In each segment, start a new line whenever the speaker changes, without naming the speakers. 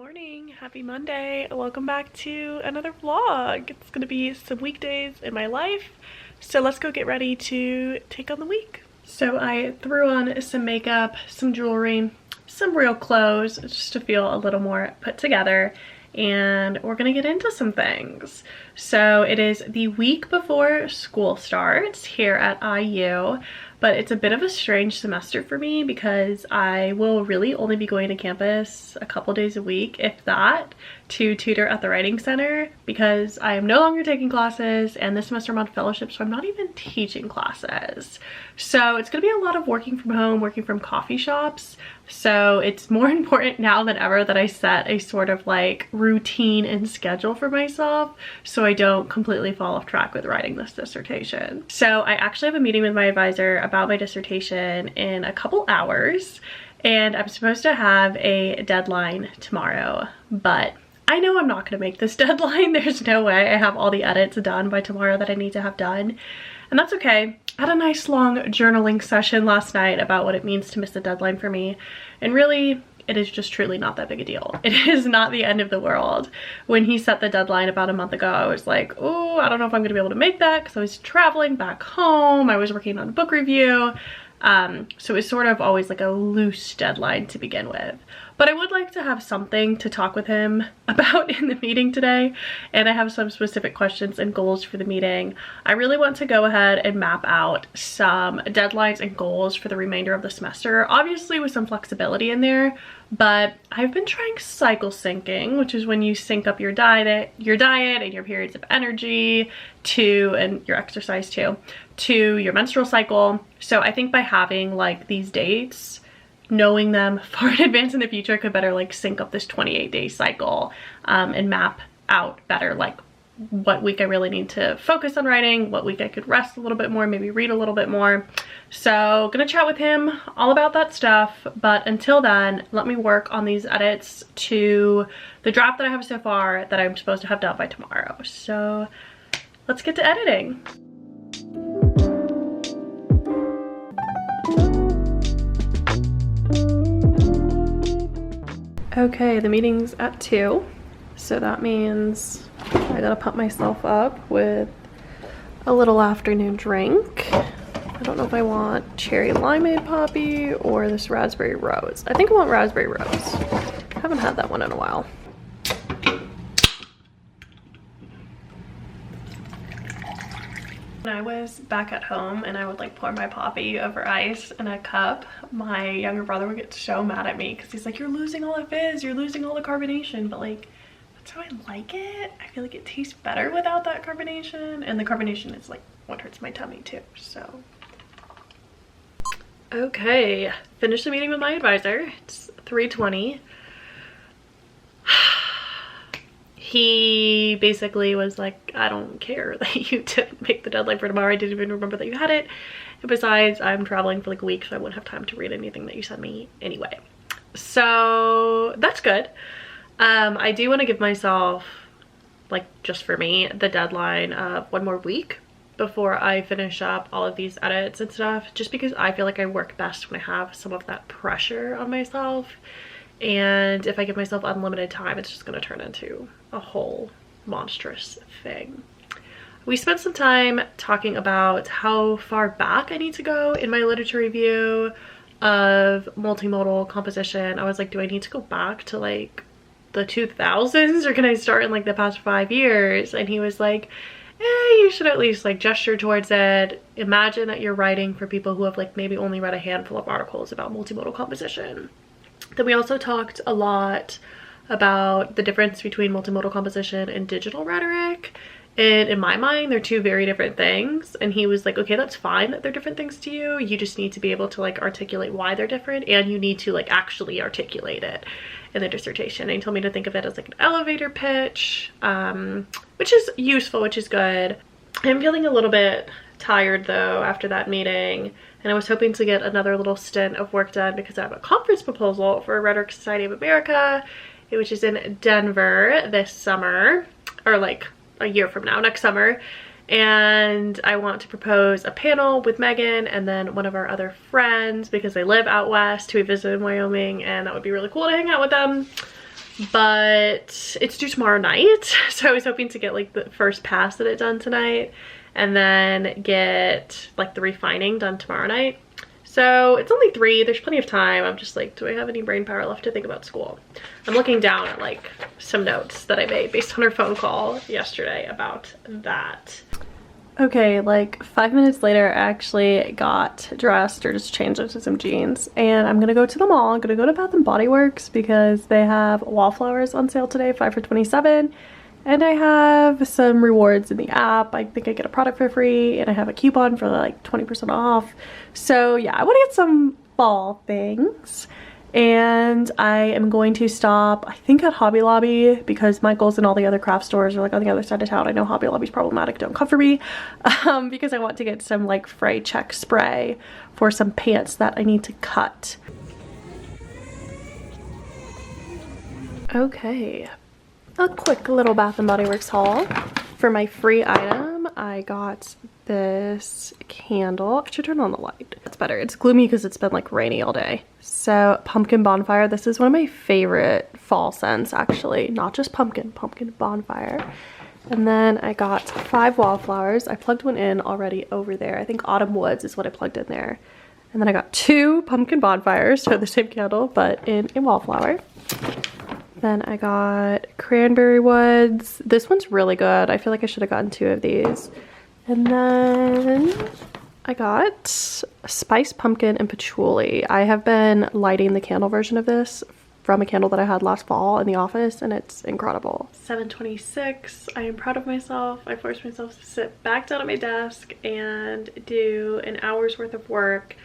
morning, happy Monday. Welcome back to another vlog. It's gonna be some weekdays in my life, so let's go get ready to take on the week. So I threw on some makeup, some jewelry, some real clothes just to feel a little more put together, and we're gonna get into some things. So it is the week before school starts here at IU, but it's a bit of a strange semester for me because I will really only be going to campus a couple days a week, if that, to tutor at the writing center because I am no longer taking classes, and this semester I'm on fellowship, so I'm not even teaching classes. So it's gonna be a lot of working from home, working from coffee shops. So it's more important now than ever that I set a sort of like routine and schedule for myself so I don't completely fall off track with writing this dissertation. So I actually have a meeting with my advisor about my dissertation in a couple hours, and I'm supposed to have a deadline tomorrow, but I know I'm not going to make this deadline. There's no way I have all the edits done by tomorrow that I need to have done, and that's okay. I had a nice long journaling session last night about what it means to miss a deadline for me, and really it is just truly not that big a deal. It is not the end of the world. When he set the deadline about a month ago, I was like, oh, I don't know if I'm gonna be able to make that because I was traveling back home. I was working on a book review. So it was sort of always like a loose deadline to begin with. But I would like to have something to talk with him about in the meeting today, and I have some specific questions and goals for the meeting. I really want to go ahead and map out some deadlines and goals for the remainder of the semester, obviously with some flexibility in there, but I've been trying cycle syncing, which is when you sync up your diet and your periods of energy and your exercise too, to your menstrual cycle. So I think by having like these dates, knowing them far in advance in the future could better like sync up this 28-day cycle and map out better like what week I really need to focus on writing, what week I could rest a little bit more, maybe read a little bit more. So gonna chat with him all about that stuff, but until then, let me work on these edits to the draft that I have so far that I'm supposed to have done by tomorrow. So let's get to editing. Okay, the meeting's at 2, so that means I gotta pump myself up with a little afternoon drink. I don't know if I want cherry limeade poppy or this raspberry rose. I think I want raspberry rose. I haven't had that one in a while. When I was back at home and I would like pour my poppy over ice in a cup, my younger brother would get so mad at me because he's like, you're losing all the fizz, you're losing all the carbonation, but like, that's how I like it. I feel like it tastes better without that carbonation, and the carbonation is like what hurts my tummy too, so. Okay, finished the meeting with my advisor. It's 3:20. He basically was like, I don't care that you didn't make the deadline for tomorrow. I didn't even remember that you had it. And besides, I'm traveling for like a week, so I wouldn't have time to read anything that you sent me anyway. So that's good. I do want to give myself, like just for me, the deadline of 1 more week before I finish up all of these edits and stuff, just because I feel like I work best when I have some of that pressure on myself. And if I give myself unlimited time, it's just going to turn into a whole monstrous thing. We spent some time talking about how far back I need to go in my literature review of multimodal composition. I was like, do I need to go back to like the 2000s, or can I start in like the past 5 years? And he was like, you should at least like gesture towards it. Imagine that you're writing for people who have like maybe only read a handful of articles about multimodal composition. Then we also talked a lot about the difference between multimodal composition and digital rhetoric. And in my mind, they're two very different things. And he was like, okay, that's fine that they're different things to you. You just need to be able to like articulate why they're different, and you need to like actually articulate it in the dissertation. And he told me to think of it as like an elevator pitch, which is useful, which is good. I'm feeling a little bit tired though after that meeting, and I was hoping to get another little stint of work done because I have a conference proposal for Rhetoric Society of America, which is in Denver this summer, or like a year from now, next summer. And I want to propose a panel with Megan and then one of our other friends because they live out west who we visit in Wyoming, and that would be really cool to hang out with them. but it's due tomorrow night. So I was hoping to get like the first pass at it done tonight and then get like the refining done tomorrow night. So it's only 3, there's plenty of time. I'm just like, do I have any brain power left to think about school? I'm looking down at like some notes that I made based on our phone call yesterday about that. Okay, like 5 minutes later, I actually got dressed or just changed into some jeans, and I'm gonna go to the mall. I'm gonna go to Bath and Body Works because they have wallflowers on sale today, 5 for $27. And I have some rewards in the app. I think I get a product for free, and I have a coupon for like 20% off. So yeah, I want to get some fall things. And I am going to stop, I think, at Hobby Lobby because Michael's and all the other craft stores are like on the other side of town. I know Hobby Lobby's problematic, don't come for me. Because I want to get some like fray check spray for some pants that I need to cut. Okay. A quick little Bath and Body Works haul. For my free item, I got this candle. I should turn on the light. That's better. It's gloomy because it's been like rainy all day. So pumpkin bonfire. This is one of my favorite fall scents, actually. Not just pumpkin bonfire. And then I got 5 wallflowers. I plugged one in already over there. I think Autumn Woods is what I plugged in there. And then I got 2 pumpkin bonfires, so the same candle, but in a wallflower. Then I got Cranberry Woods. This one's really good. I feel like I should have gotten 2 of these. And then I got Spice Pumpkin and Patchouli. I have been lighting the candle version of this from a candle that I had last fall in the office, and it's incredible. 7:26. I am proud of myself. I forced myself to sit back down at my desk and do an hour's worth of work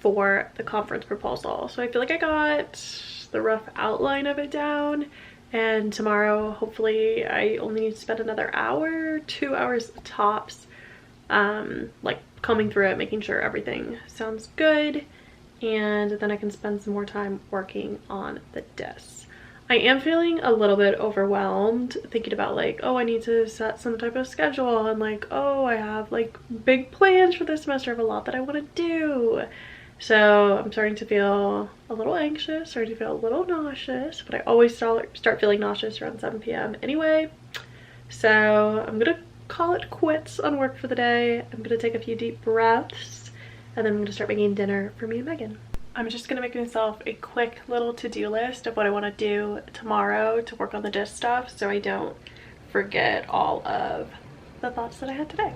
for the conference proposal. So I feel like I got the rough outline of it down, and tomorrow hopefully I only need to spend another hour, 2 hours tops, like combing through it, making sure everything sounds good, and then I can spend some more time working on the disc. I am feeling a little bit overwhelmed thinking about like, oh, I need to set some type of schedule, and like, oh, I have like big plans for this semester. I have a lot that I want to do. So I'm starting to feel a little anxious, starting to feel a little nauseous, but I always start feeling nauseous around 7 p.m. anyway. So I'm gonna call it quits on work for the day. I'm gonna take a few deep breaths, and then I'm gonna start making dinner for me and Megan. I'm just gonna make myself a quick little to-do list of what I wanna do tomorrow to work on the disc stuff so I don't forget all of the thoughts that I had today.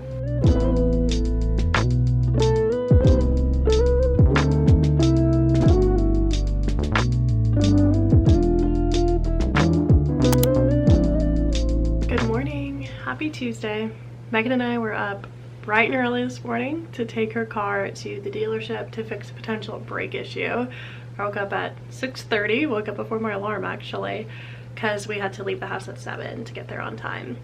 Happy Tuesday. Megan and I were up bright and early this morning to take her car to the dealership to fix a potential brake issue. I woke up at 6:30, woke up before my alarm actually, because we had to leave the house at 7 to get there on time.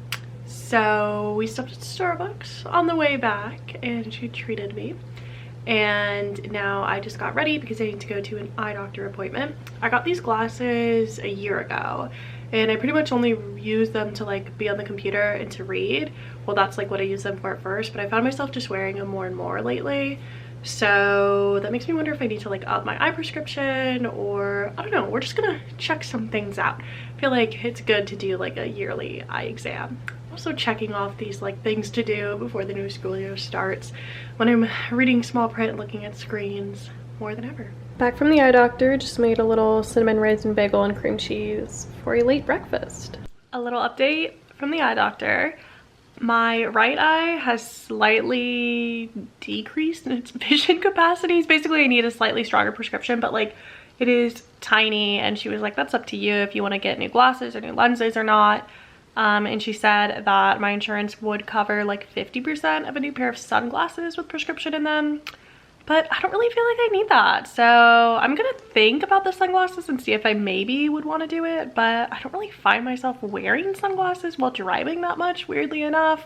So we stopped at Starbucks on the way back and she treated me. And now I just got ready because I need to go to an eye doctor appointment. I got these glasses a year ago, and I pretty much only use them to like be on the computer and to read. Well, that's like what I used them for at first, but I found myself just wearing them more and more lately. So that makes me wonder if I need to like up my eye prescription, or I don't know, we're just gonna check some things out. I feel like it's good to do like a yearly eye exam. Also checking off these like things to do before the new school year starts when I'm reading small print and looking at screens more than ever. Back from the eye doctor, just made a little cinnamon raisin bagel and cream cheese for a late breakfast. A little update from the eye doctor. My right eye has slightly decreased in its vision capacities. Basically, I need a slightly stronger prescription, but like it is tiny, and she was like, that's up to you if you want to get new glasses or new lenses or not. And she said that my insurance would cover like 50% of a new pair of sunglasses with prescription in them. But I don't really feel like I need that. So I'm gonna think about the sunglasses and see if I maybe would want to do it. But I don't really find myself wearing sunglasses while driving that much, weirdly enough.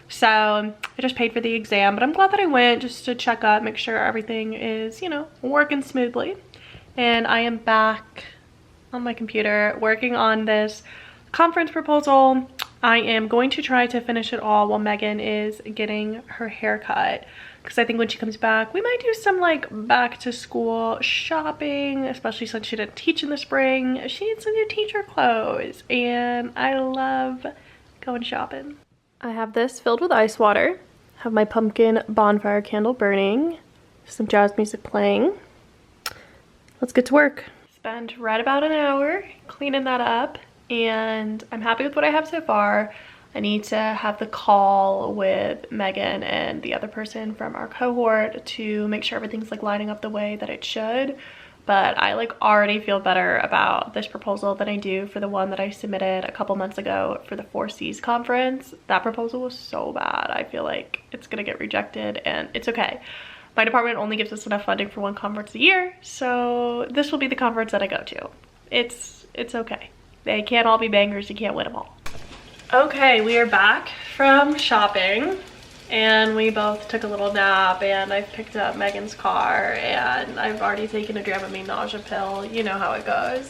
So I just paid for the exam, but I'm glad that I went just to check up, make sure everything is, you know, working smoothly. And I am back on my computer working on this conference proposal. I am going to try to finish it all while Megan is getting her haircut, because I think when she comes back, we might do some like back to school shopping, especially since she didn't teach in the spring. She needs some new teacher clothes, and I love going shopping. I have this filled with ice water, have my pumpkin bonfire candle burning, some jazz music playing. Let's get to work. Spent right about an hour cleaning that up, and I'm happy with what I have so far. I need to have the call with Megan and the other person from our cohort to make sure everything's like lining up the way that it should. But I like already feel better about this proposal than I do for the one that I submitted a couple months ago for the 4Cs conference. That proposal was so bad. I feel like it's gonna get rejected, and it's okay. My department only gives us enough funding for one conference a year, so this will be the conference that I go to. It's okay. They can't all be bangers, you can't win them all. Okay, we are back from shopping, and we both took a little nap, and I've picked up Megan's car, and I've already taken a Dramamine nausea pill. You know how it goes.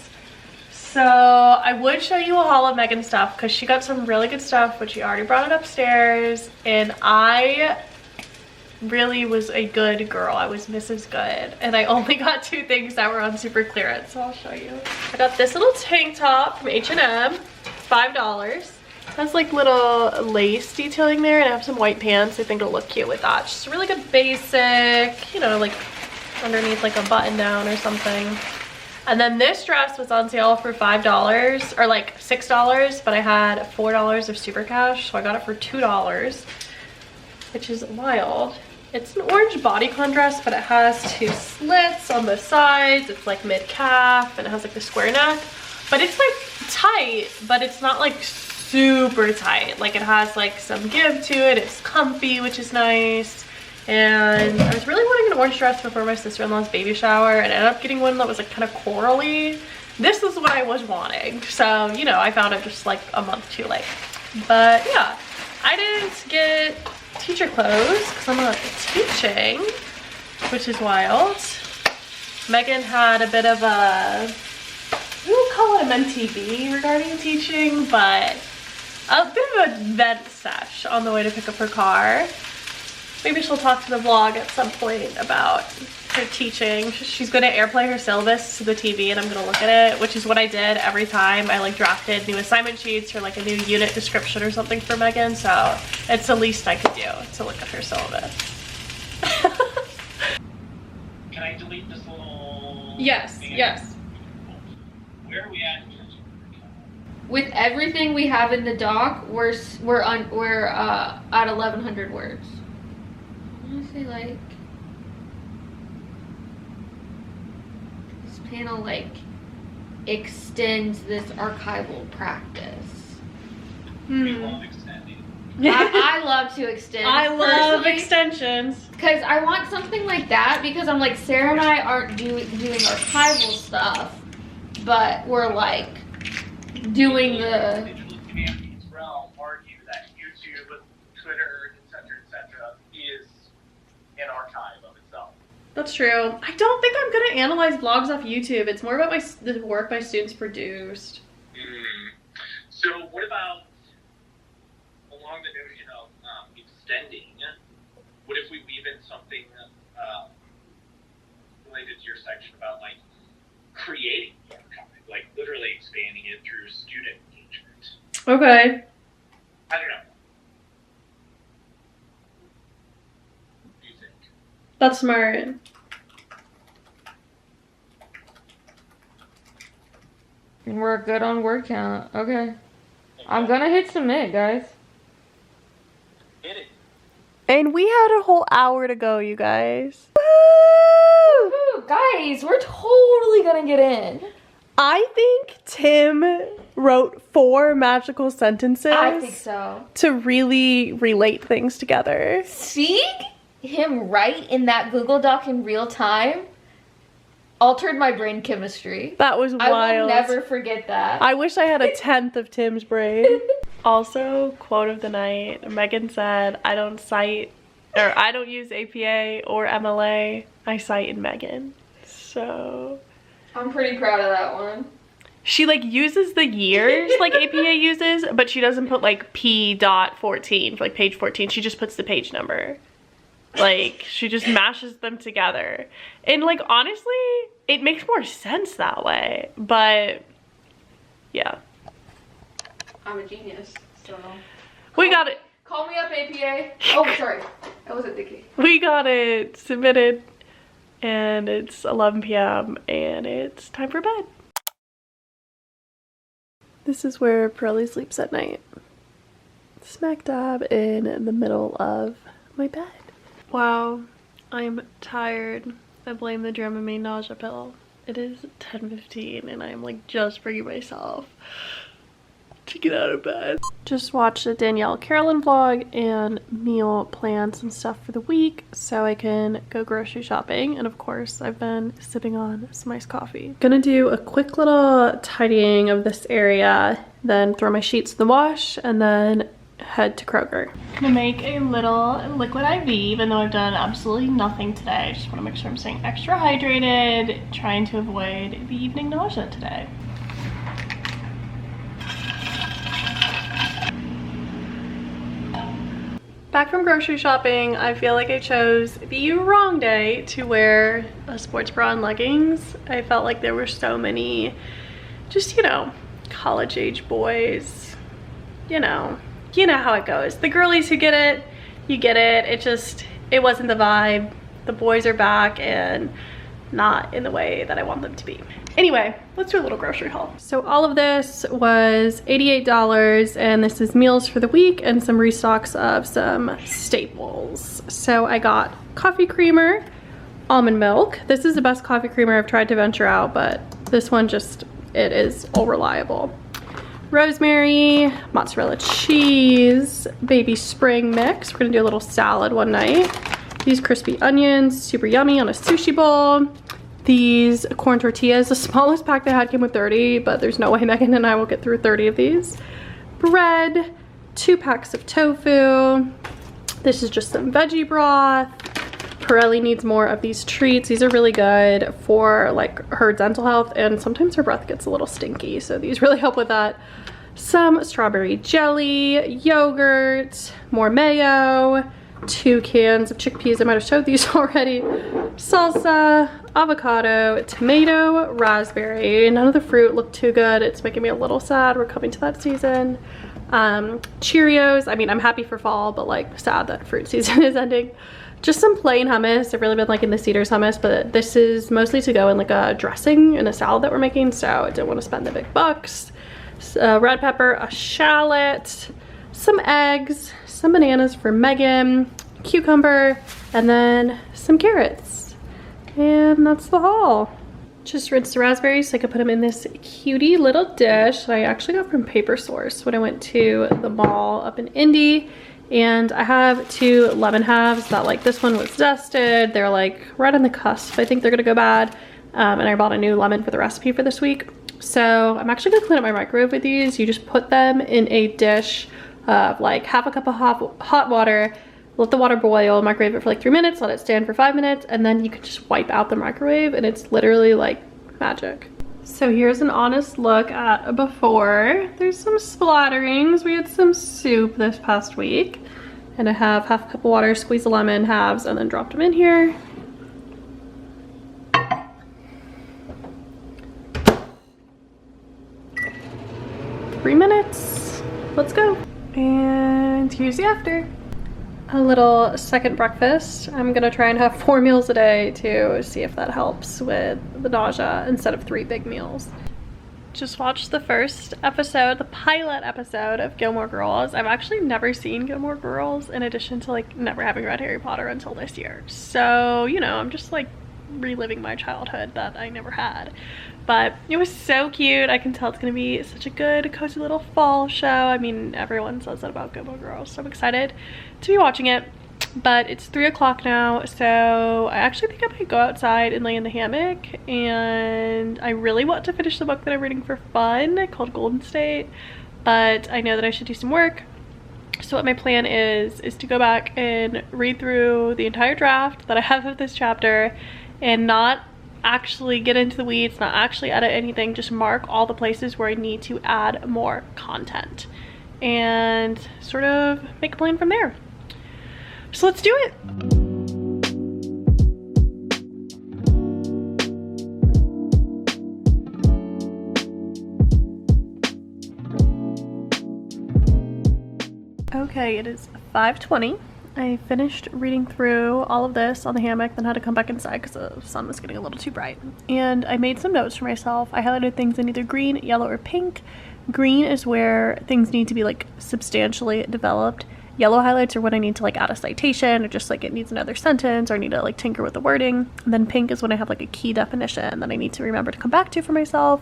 So I would show you a haul of Megan's stuff because she got some really good stuff, but she already brought it upstairs, and I really was a good girl. I was Mrs. Good, and I only got 2 things that were on super clearance, so I'll show you. I got this little tank top from H&M, $5. Has like little lace detailing there, and I have some white pants. I think it'll look cute with that. Just a really good basic, you know, like underneath like a button down or something. And then this dress was on sale for $5 or like $6, but I had $4 of super cash, so I got it for $2, which is wild. It's an orange bodycon dress, but it has 2 slits on the sides. It's like mid-calf, and it has like the square neck, but it's like tight, but it's not like super tight. Like it has like some give to it. It's comfy, which is nice. And I was really wanting an orange dress before my sister-in-law's baby shower, and I ended up getting one that was like kind of corally. This is what I was wanting, so you know, I found it just like a month too late. But yeah, I didn't get teacher clothes because I'm not teaching, which is wild. Megan had a bit of a, we won't call it an MTV regarding teaching, but a bit of a vent sesh on the way to pick up her car. Maybe she'll talk to the vlog at some point about her teaching. She's going to airplay her syllabus to the TV, and I'm going to look at it, which is what I did every time I like drafted new assignment sheets or like a new unit description or something for Megan. So it's the least I could do to look at her syllabus.
Can I delete this little?
Yes, yes.
Where are we at?
With everything we have in the doc, we're at 1,100 words. I want to say like this panel like extends this archival practice.
We love extending.
I love to extend.
I love extensions.
Because I want something like that, because I'm like, Sarah and I aren't doing archival stuff, but we're like doing the
digital humanities realm argue that YouTube, Twitter, etc., is an archive of itself.
That's true. I don't think I'm gonna analyze vlogs off YouTube. It's more about the work my students produced.
So what about along the notion of extending? What if we weave in something related to your section about like creating the archive, like literally expanding it through student engagement?
Okay.
I don't know. What do you think?
That's smart.
We're good on word count. Okay. I'm gonna hit submit, guys.
Hit it.
And we had a whole hour to go, you guys.
Woo! Guys, we're totally gonna get in.
I think Tim wrote 4 magical sentences.
I think so.
To really relate things together.
Seeing him write in that Google Doc in real time altered my brain chemistry.
That was wild.
I will never forget that.
I wish I had a 10th of Tim's brain. Also, quote of the night, Megan said, I don't use APA or MLA, I cite in Megan. So
I'm pretty proud of that one.
she like uses the years like APA uses, but she doesn't put like P.14 for like page 14. She just puts the page number. Like, she just mashes them together. And like, honestly, it makes more sense that way. But yeah.
I'm a genius, so.
We got it.
Call me up, APA. Oh, sorry. That wasn't Dickie.
We got it submitted. And it's 11 p.m. and it's time for bed. This is where Pirelli sleeps at night. Smack dab in the middle of my bed. Wow, I'm tired. I blame the Dramamine nausea pill. It is 10:15 and I'm like just bringing myself to get out of bed. Just watched a Danielle Carolyn vlog and meal plan some stuff for the week so I can go grocery shopping. And of course, I've been sipping on some iced coffee. Gonna do a quick little tidying of this area, then throw my sheets in the wash, and then head to Kroger. Gonna make a little liquid IV, even though I've done absolutely nothing today. I just wanna make sure I'm staying extra hydrated, trying to avoid the evening nausea today. Back from grocery shopping, I feel like I chose the wrong day to wear a sports bra and leggings. I felt like there were so many just, you know, college age boys, you know how it goes. The girlies who get it, you get it. It wasn't the vibe. The boys are back and not in the way that I want them to be. Anyway, let's do a little grocery haul. So all of this was $88 and this is meals for the week and some restocks of some staples. So I got coffee creamer, almond milk. This is the best coffee creamer I've tried to venture out, but this one just, it is all reliable. Rosemary, mozzarella cheese, baby spring mix. We're gonna do a little salad one night. These crispy onions, super yummy on a sushi bowl. These corn tortillas, the smallest pack they had came with 30, but there's no way Megan and I will get through 30 of these. Bread, 2 packs of tofu. This is just some veggie broth. Pirelli needs more of these treats. These are really good for like her dental health, and sometimes her breath gets a little stinky, so these really help with that. Some strawberry jelly, yogurt, more mayo, 2 cans of chickpeas. I might have showed these already. Salsa, avocado, tomato, raspberry. None of the fruit looked too good. It's making me a little sad. We're coming to that season. Cheerios. I mean, I'm happy for fall, but like sad that fruit season is ending. Just some plain hummus. I've really been liking the Cedars hummus, but this is mostly to go in like a dressing in a salad that we're making, so I didn't want to spend the big bucks. Red pepper, a shallot, some eggs, some bananas for Megan, cucumber, and then some carrots. And that's the haul. Just rinsed the raspberries so I could put them in this cutie little dish that I actually got from Paper Source when I went to the mall up in Indy. And I have 2 lemon halves that, like, this one was zested. They're like right on the cusp. I think they're gonna go bad. And I bought a new lemon for the recipe for this week. So I'm actually gonna clean up my microwave with these. You just put them in a dish of like half a cup of hot water, let the water boil, microwave it for like 3 minutes, let it stand for 5 minutes, and then you can just wipe out the microwave and it's literally like magic. So here's an honest look at before. There's some splatterings. We had some soup this past week. And I have half a cup of water, squeeze the lemon halves, and then dropped them in here. Three minutes. Let's go. And here's the after. A little second breakfast. I'm gonna try and have 4 meals a day to see if that helps with the nausea instead of 3 big meals. Just watched the first episode, the pilot episode of Gilmore Girls. I've actually never seen Gilmore Girls in addition to like never having read Harry Potter until this year. So, you know, I'm just like reliving my childhood that I never had. But it was so cute. I can tell it's gonna be such a good, cozy little fall show. I mean, everyone says that about Gilmore Girls, so I'm excited to be watching it. But it's 3 o'clock now, so I actually think I might go outside and lay in the hammock. And I really want to finish the book that I'm reading for fun called Golden State, but I know that I should do some work. So what my plan is to go back and read through the entire draft that I have of this chapter and not actually get into the weeds, not actually edit anything, just mark all the places where I need to add more content and sort of make a plan from there. So let's do it. Okay, it is 5:20. I finished reading through all of this on the hammock, then had to come back inside because the sun was getting a little too bright. And I made some notes for myself. I highlighted things in either green, yellow, or pink. Green is where things need to be like substantially developed. Yellow highlights are when I need to like add a citation, or just like it needs another sentence, or I need to like tinker with the wording. And then pink is when I have like a key definition that I need to remember to come back to for myself.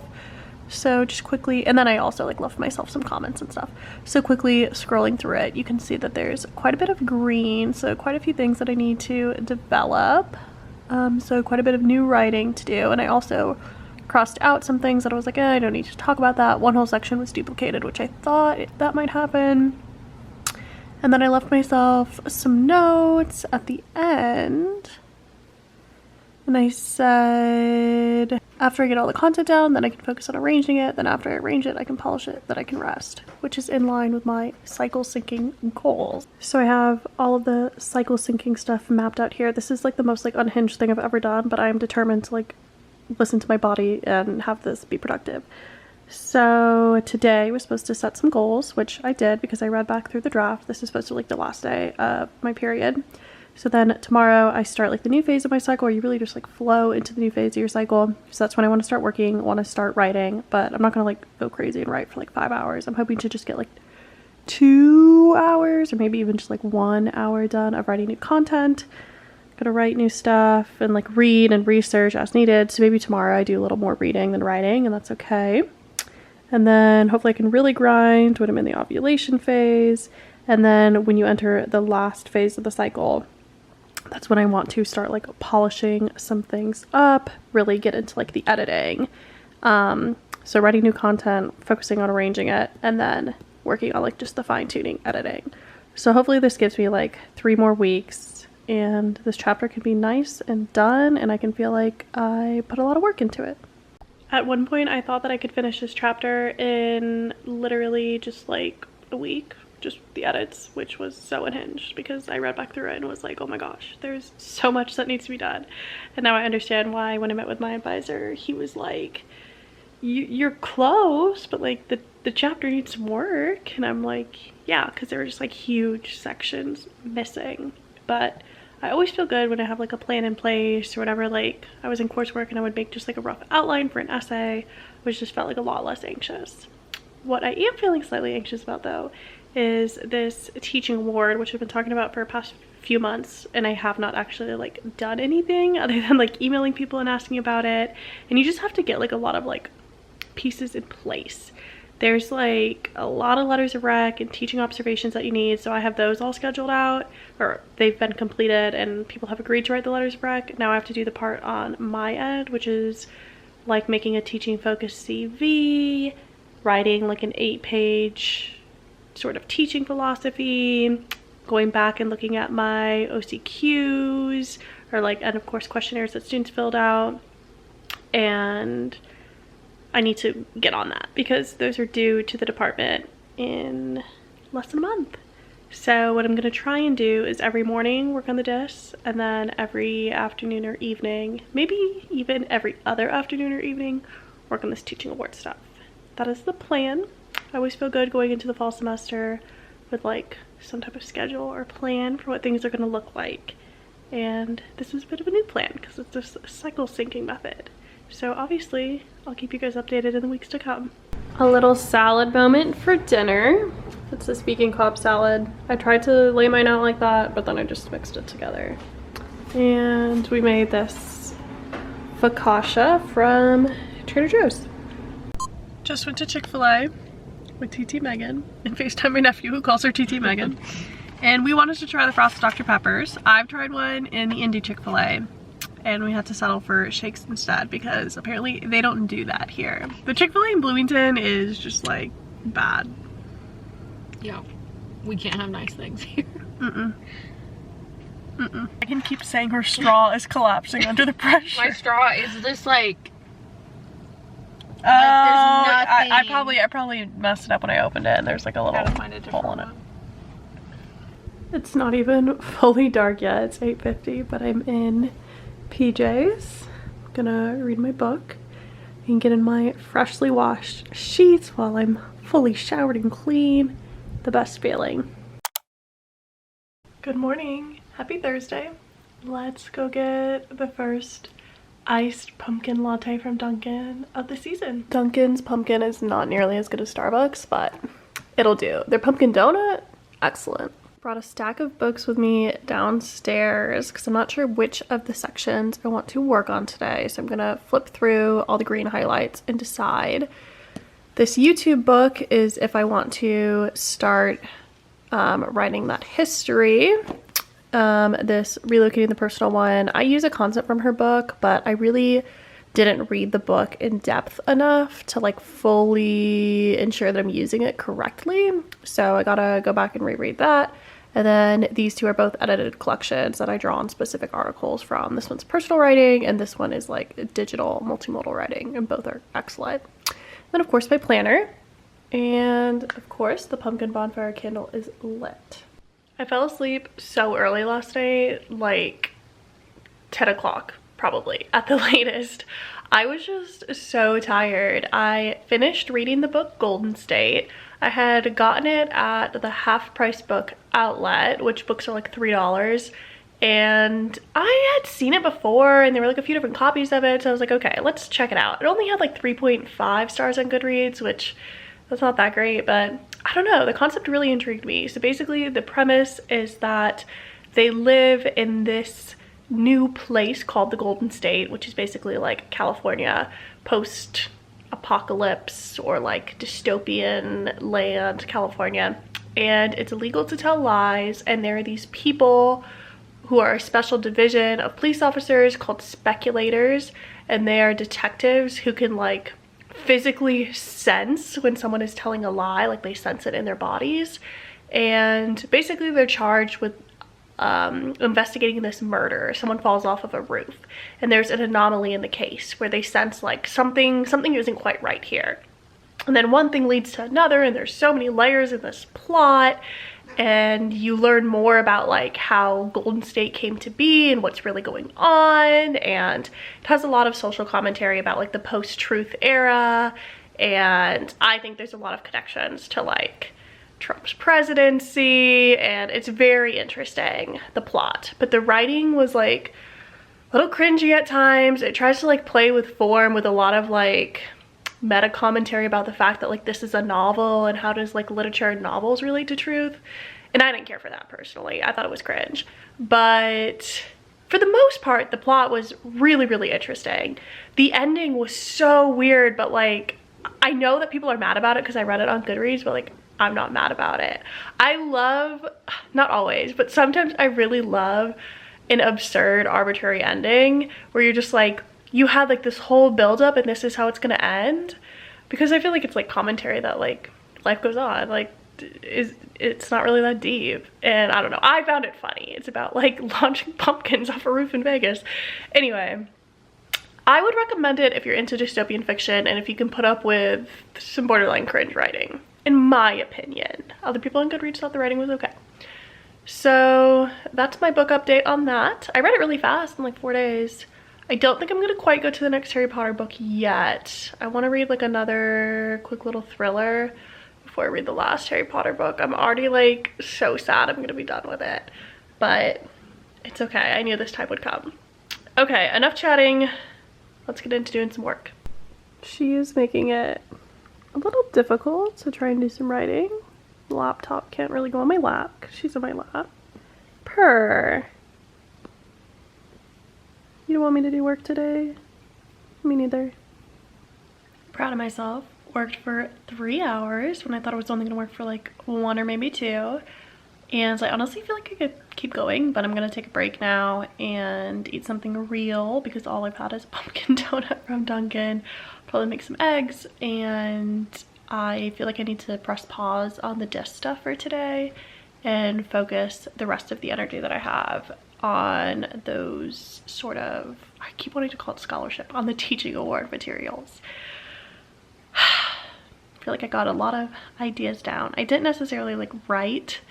So just quickly, and then I also like left myself some comments and stuff. So quickly scrolling through it, you can see that there's quite a bit of green, so quite a few things that I need to develop. So quite a bit of new writing to do, and I also crossed out some things that I was like, I don't need to talk about that. One whole section was duplicated, which I thought that might happen. And then I left myself some notes at the end. And I said, after I get all the content down, then I can focus on arranging it. Then after I arrange it, I can polish it, then I can rest, which is in line with my cycle syncing goals. So I have all of the cycle syncing stuff mapped out here. This is like the most like unhinged thing I've ever done, but I'm determined to like listen to my body and have this be productive. So today was supposed to set some goals, which I did because I read back through the draft. This is supposed to be like the last day of my period. So then tomorrow I start like the new phase of my cycle, where you really just like flow into the new phase of your cycle. So that's when I want to start working, want to start writing, but I'm not going to like go crazy and write for like 5 hours. I'm hoping to just get like 2 hours or maybe even just like 1 hour done of writing new content. Gotta write new stuff and like read and research as needed. So maybe tomorrow I do a little more reading than writing, and that's okay. And then hopefully I can really grind when I'm in the ovulation phase. And then when you enter the last phase of the cycle, that's when I want to start like polishing some things up, really get into like the editing. So writing new content, focusing on arranging it, and then working on like just the fine tuning editing. So hopefully this gives me like 3 more weeks and this chapter can be nice and done, and I can feel like I put a lot of work into it. At one point I thought that I could finish this chapter in literally just like a week. Just the edits, which was so unhinged because I read back through it and was like, oh my gosh, there's so much that needs to be done. And now I understand why when I met with my advisor, he was like, you're close, but like the chapter needs some work. And I'm like, yeah, because there were just like huge sections missing. But I always feel good when I have like a plan in place or whatever. Like I was in coursework and I would make just like a rough outline for an essay, which just felt like a lot less anxious. What I am feeling slightly anxious about though is this teaching award, which I've been talking about for the past few months, and I have not actually like done anything other than like emailing people and asking about it. And you just have to get like a lot of like pieces in place. There's like a lot of letters of rec and teaching observations that you need, so I have those all scheduled out, or they've been completed and people have agreed to write the letters of rec. Now I have to do the part on my end, which is like making a teaching focused CV, writing like an 8-page sort of teaching philosophy, going back and looking at my OCQs, or like end of course questionnaires that students filled out. And I need to get on that because those are due to the department in less than a month. So what I'm going to try and do is every morning work on the discs, and then every afternoon or evening, maybe even every other afternoon or evening, work on this teaching award stuff. That is the plan. I always feel good going into the fall semester with like some type of schedule or plan for what things are going to look like. And this is a bit of a new plan because it's just a cycle syncing method. So obviously I'll keep you guys updated in the weeks to come. A little salad moment for dinner. It's a speaking Cobb salad. I tried to lay mine out like that, but then I just mixed it together. And we made this focaccia from Trader Joe's. Just went to Chick-fil-A with TT Megan and FaceTime my nephew who calls her TT Megan. And we wanted to try the frosted Dr. Peppers. I've tried one in the Indy Chick-fil-A and we had to settle for shakes instead because apparently they don't do that here. The Chick-fil-A in Bloomington is just like bad.
Yeah, we can't have nice things here.
I can keep saying her straw is collapsing under the pressure.
My straw is just like.
Oh, I probably messed it up when I opened it, and there's like a little hole in it. It's not even fully dark yet. It's 8:50, but I'm in PJs. I'm gonna read my book and get in my freshly washed sheets while I'm fully showered and clean. The best feeling. Good morning. Happy Thursday. Let's go get the first iced pumpkin latte from Dunkin' of the season. Dunkin's pumpkin is not nearly as good as Starbucks, but it'll do. Their pumpkin donut, excellent. Brought a stack of books with me downstairs because I'm not sure which of the sections I want to work on today. So I'm gonna flip through all the green highlights and decide. This YouTube book is if I want to start writing that history. This Relocating the Personal one, I use a concept from her book, but I really didn't read the book in depth enough to like fully ensure that I'm using it correctly. So I gotta go back and reread that. And then these two are both edited collections that I draw on specific articles from. This one's personal writing and this one is like digital multimodal writing, and both are excellent. Then of course my planner, and of course the pumpkin bonfire candle is lit. I fell asleep so early last night, like 10 o'clock probably at the latest. I was just so tired. I finished reading the book Golden State. I had gotten it at the half-price book outlet, which books are like $3, and I had seen it before and there were like a few different copies of it, so I was like, okay, let's check it out. It only had like 3.5 stars on Goodreads, which that's not that great, but I don't know, the concept really intrigued me. So basically the premise is that they live in this new place called the Golden State, which is basically like California post-apocalypse or like dystopian land California, and it's illegal to tell lies, and there are these people who are a special division of police officers called speculators, and they are detectives who can like physically sense when someone is telling a lie, like they sense it in their bodies. And basically they're charged with investigating this murder. Someone falls off of a roof and there's an anomaly in the case where they sense like something isn't quite right here, and then one thing leads to another, and there's so many layers in this plot, and you learn more about like how Golden State came to be and what's really going on. And it has a lot of social commentary about like the post-truth era, and I think there's a lot of connections to like Trump's presidency, and it's very interesting, the plot. But the writing was like a little cringy at times. It tries to like play with form with a lot of like meta commentary about the fact that like this is a novel and how does like literature and novels relate to truth, and I didn't care for that personally. I thought it was cringe, but for the most part the plot was really interesting. The ending was so weird, but like I know that people are mad about it because I read it on Goodreads, but like I'm not mad about it. I love, not always, but sometimes I really love an absurd arbitrary ending where you're just like, you had like this whole buildup and this is how it's gonna end, because I feel like it's like commentary that like life goes on, like it's not really that deep. And I don't know, I found it funny. It's about like launching pumpkins off a roof in Vegas. Anyway, I would recommend it if you're into dystopian fiction and if you can put up with some borderline cringe writing, in my opinion. Other people on Goodreads thought the writing was okay. So that's my book update on that. I read it really fast in like 4 days. I don't think I'm gonna quite go to the next Harry Potter book yet. I want to read like another quick little thriller before I read the last Harry Potter book. I'm already like so sad I'm gonna be done with it, but it's okay. I knew this time would come. Okay, enough chatting. Let's get into doing some work. She is making it a little difficult to try and do some writing. The laptop can't really go on my lap because she's on my lap. Purr. You don't want me to do work today? Me neither. Proud of myself. Worked for 3 hours when I thought I was only gonna work for like 1 or maybe 2. And I honestly feel like I could keep going, but I'm gonna take a break now and eat something real because all I've had is a pumpkin donut from Dunkin'. Probably make some eggs, and I feel like I need to press pause on the disc stuff for today and focus the rest of the energy that I have on those sort of, I keep wanting to call it scholarship, on the teaching award materials. I feel like I got a lot of ideas down. I didn't necessarily like write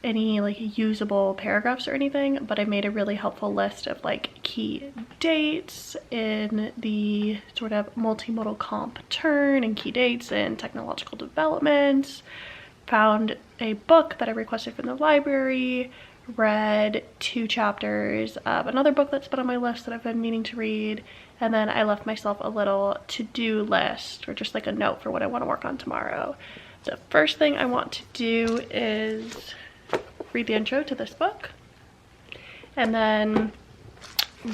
any like usable paragraphs or anything, but I made a really helpful list of like key dates in the sort of multimodal comp turn and key dates in technological development. Found a book that I requested from the library, read 2 chapters of another book that's been on my list that I've been meaning to read, and then I left myself a little to-do list, or just like a note for what I want to work on tomorrow. The first thing I want to do is read the intro to this book, and then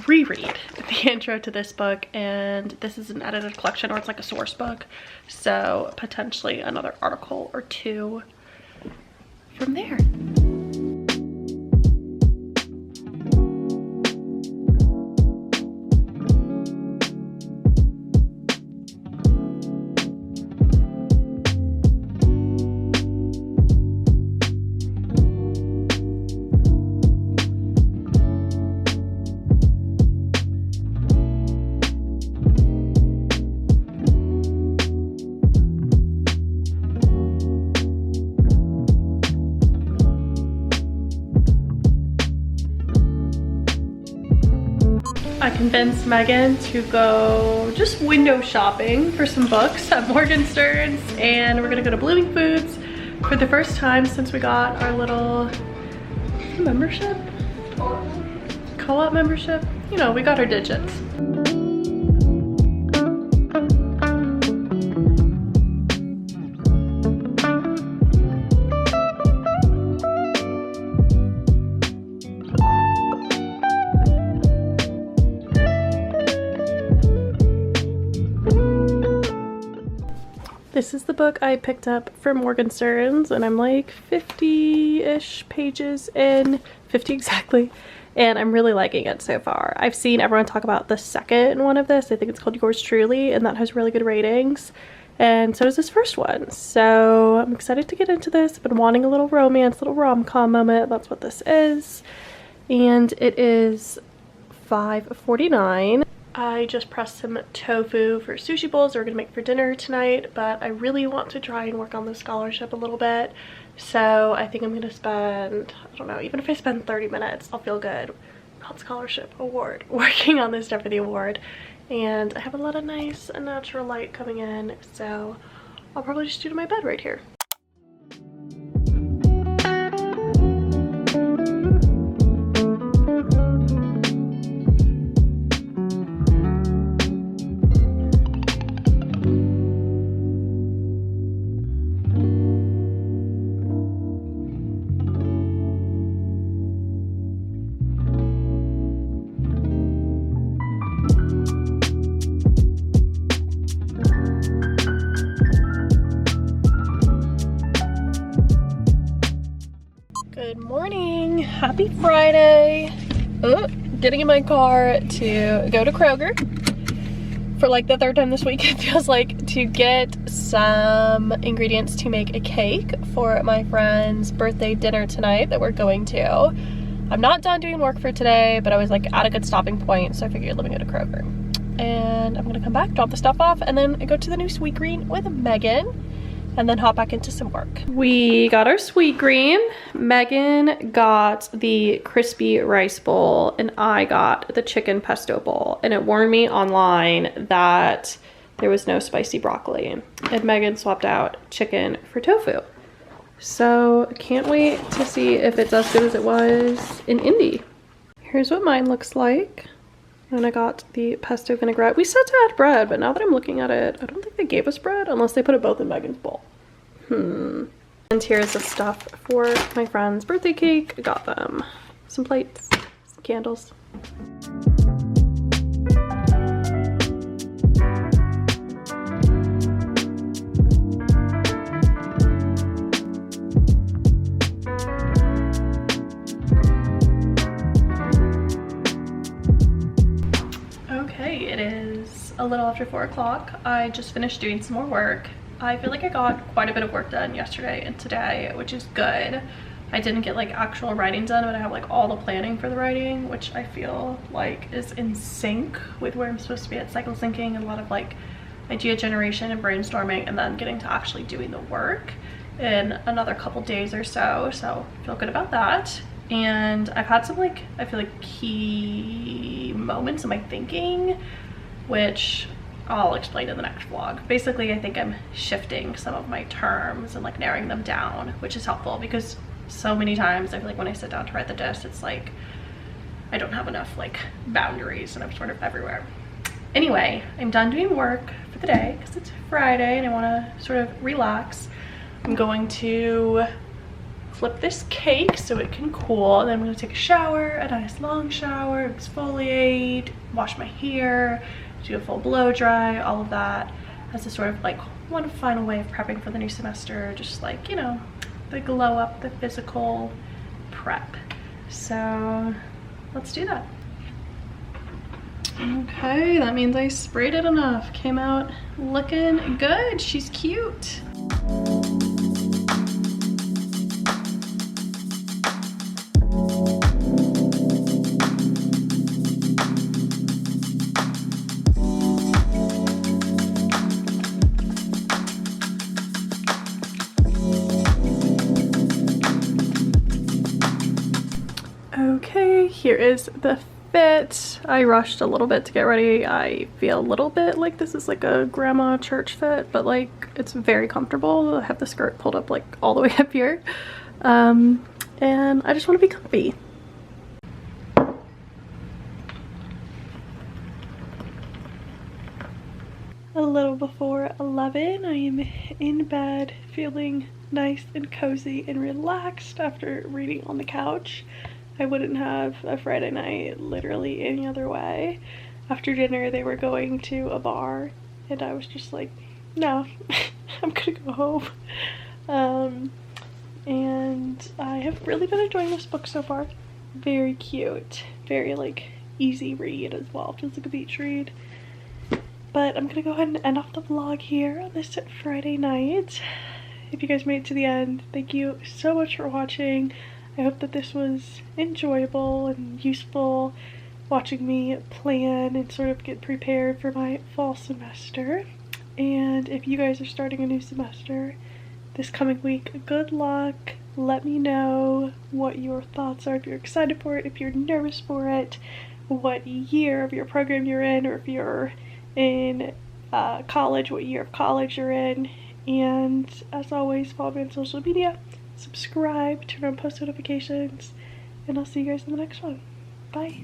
reread the intro to this book, and this is an edited collection, or it's like a source book, so potentially another article or 2 from there. I convinced Megan to go just window shopping for some books at Morgenstern's, and we're gonna go to Bloomington Foods for the first time since we got our little membership, co-op membership. You know, we got our digits. This is the book I picked up from Morgenstern's, and I'm like 50-ish pages in, 50 exactly, and I'm really liking it so far. I've seen everyone talk about the second one of this. I think it's called Yours Truly, and that has really good ratings, and so does this first one. So I'm excited to get into this. I've been wanting a little romance, little rom-com moment. That's what this is, and it is $5.49. I just pressed some tofu for sushi bowls that we're gonna make for dinner tonight, but I really want to try and work on the scholarship a little bit. So I think I'm gonna spend, I don't know, even if I spend 30 minutes, I'll feel good. Not scholarship, award. Working on this stuff for the award. And I have a lot of nice natural light coming in, so I'll probably just do it in my bed right here. Good morning, happy Friday. Getting in my car to go to Kroger for like the 3rd time this week, it feels like, to get some ingredients to make a cake for my friend's birthday dinner tonight that we're going to. I'm not done doing work for today, but I was like at a good stopping point, so I figured let me go to Kroger. And I'm gonna come back, drop the stuff off, and then go to the new Sweet Green with Megan, and then hop back into some work. We got our Sweet Green. Megan got the crispy rice bowl, and I got the chicken pesto bowl. And it warned me online that there was no spicy broccoli. And Megan swapped out chicken for tofu. So can't wait to see if it's as good as it was in Indy. Here's what mine looks like. And I got the pesto vinaigrette. We said to add bread, but now that I'm looking at it, I don't think they gave us bread unless they put it both in Megan's bowl. And here's the stuff for my friend's birthday cake. I got them some plates, some candles. It is a little after 4 o'clock. I just finished doing some more work. I feel like I got quite a bit of work done yesterday and today, which is good. I didn't get like actual writing done, but I have like all the planning for the writing, which I feel like is in sync with where I'm supposed to be at cycle syncing, and a lot of like idea generation and brainstorming, and then getting to actually doing the work in another couple days or so. So I feel good about that. And I've had some like, I feel like key moments in my thinking, which I'll explain in the next vlog. Basically, I think I'm shifting some of my terms and like narrowing them down, which is helpful because so many times I feel like when I sit down to write the diss, it's like I don't have enough like boundaries and I'm sort of everywhere. Anyway, I'm done doing work for the day because it's Friday and I want to sort of relax. I'm going to flip this cake so it can cool, and then I'm going to take a shower, a nice long shower, exfoliate, wash my hair, do a full blow dry, all of that as a sort of like one final way of prepping for the new semester, just like, you know, the glow up, the physical prep. So let's do that. Okay, that means I sprayed it enough. Came out looking good. She's cute. Okay, here is the fit. I rushed a little bit to get ready. I feel a little bit like this is like a grandma church fit, but like it's very comfortable. I have the skirt pulled up like all the way up here. And I just want to be comfy. A little before 11, I am in bed feeling nice and cozy and relaxed after reading on the couch. I wouldn't have a Friday night literally any other way. After dinner, they were going to a bar, and I was just like, no, I'm gonna go home. And I have really been enjoying this book so far. Very cute, very like easy read as well, feels like a beach read. But I'm gonna go ahead and end off the vlog here on this Friday night. If you guys made it to the end, thank you so much for watching. I hope that this was enjoyable and useful, watching me plan and sort of get prepared for my fall semester. And if you guys are starting a new semester this coming week, good luck. Let me know what your thoughts are, if you're excited for it, if you're nervous for it, what year of your program you're in, or if you're in college, what year of college you're in. And as always, follow me on social media, subscribe, turn on post notifications, and I'll see you guys in the next one. Bye.